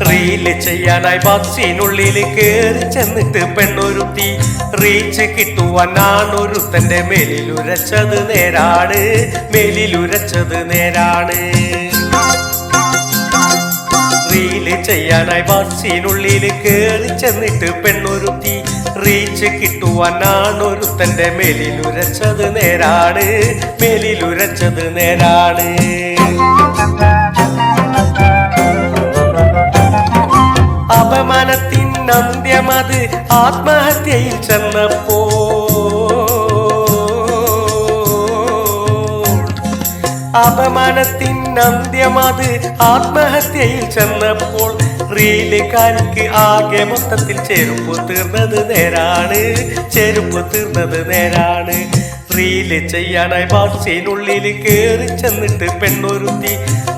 Reel ചെയ്യാനായി ബസ്സിനുള്ളിൽ കേറി ചെന്നിട്ട് പെണ്ണൊരുത്തി റീച്ച് കിട്ടുവാൻ ആണൊരുത്തന്റെ മേലിലുരച്ചത് നേരാണ്, മേലിലുരച്ചത് നേരാണ്. റീല് ചെയ്യാനായി ബസ്സിനുള്ളിൽ കേറി ചെന്നിട്ട് പെണ്ണൊരുത്തി റീച്ച് കിട്ടുവാൻ ആണൊരുത്തന്റെ മേലിലുരച്ചത് നേരാണ്, മേലിലുരച്ചത് നേരാണ്. അപമാനത്തിനന്ത്യമത് ആത്മഹത്യയിൽ ചെന്നപ്പോ അപമാനത്തിനന്ത്യമത് ആത്മഹത്യയിൽ ചെന്നപ്പോൾ റീലുകാർക്ക് ആകെ മൊത്തത്തിൽ ചെരുപ്പ് തീർന്നത് നേരാണ്, ചെരുപ്പ് തീർന്നത് നേരാണ്. റീല് ചെയ്യാനായി ബസ്സിനുള്ളിൽ കേറി ചെന്നിട്ട് പെണ്ണൊരുത്തി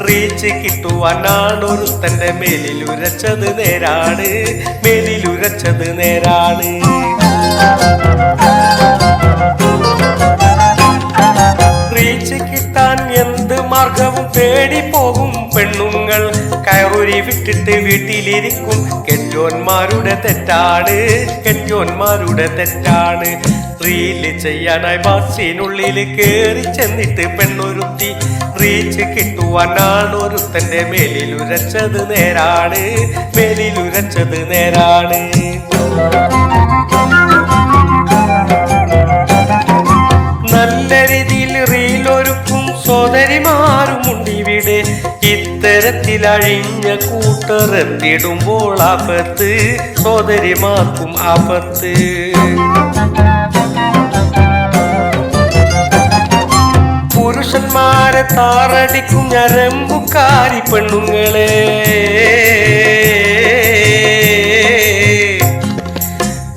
റീച്ച് കിട്ടുവാൻ ആണൊരുത്തന്റെ മേലിലുരച്ചത് നേരാണ്, മേലിലുരച്ചത് നേരാണ്. റീച്ച് കിട്ടാൻ എന്ത് മാർഗവും തേടി പോകും പെണ്ണുങ്ങൾ. കയറുരി വിട്ടിട്ട് വീട്ടിലിരിക്കും, കെട്ടിയോന്മാരുടെ തെറ്റാണ്, കെട്ടിയോന്മാരുടെ തെറ്റാണ്. റീല് ചെയ്യാനായി ബസ്സിനുള്ളിൽ കേറി ചെന്നിട്ട് പെണ്ണൊരുത്തി റീച്ച് കിട്ടുവാൻ ആണൊരുത്തന്റെ മേലിലുരച്ചത് നേരാണ്, മേലിലുരച്ചത് നേരാണ്. നല്ല രീതിയിൽ റീലൊരുക്കും സോദരിമാരുമുണ്ടിവിടെ. ഇത്തരത്തിൽ അഴിഞ്ഞ കൂട്ടറെത്തിടുമ്പോൾ ആപത്ത്, സോദരിമാർക്കും ആപത്ത്. പുരുഷന്മാരെ താറടിക്കും ഞരമ്പുകാരി പെണ്ണുങ്ങളെ,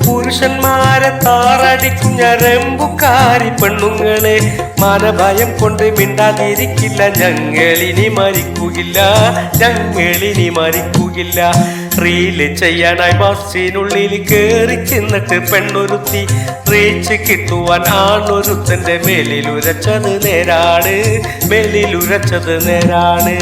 പുരുഷന്മാരെ താറടിക്കും ഞരമ്പുകാരി പെണ്ണുങ്ങളെ. മനഭയം കൊണ്ട് മിണ്ടാതിരിക്കില്ല, ഞങ്ങളിനി മരിക്കുകയില്ല, ഞങ്ങളിനി മരിക്കുകയില്ല. റീല് ചെയ്യാനായി ബസ്സിനുള്ളിൽ കേറി ചെന്നിട്ട് പെണ്ണൊരുത്തി റീച്ച് കിട്ടുവാൻ ആണൊരുത്തന്റെ മേലിലുരച്ചത് നേരാണ്, മേലിലുരച്ചത് നേരാണ്.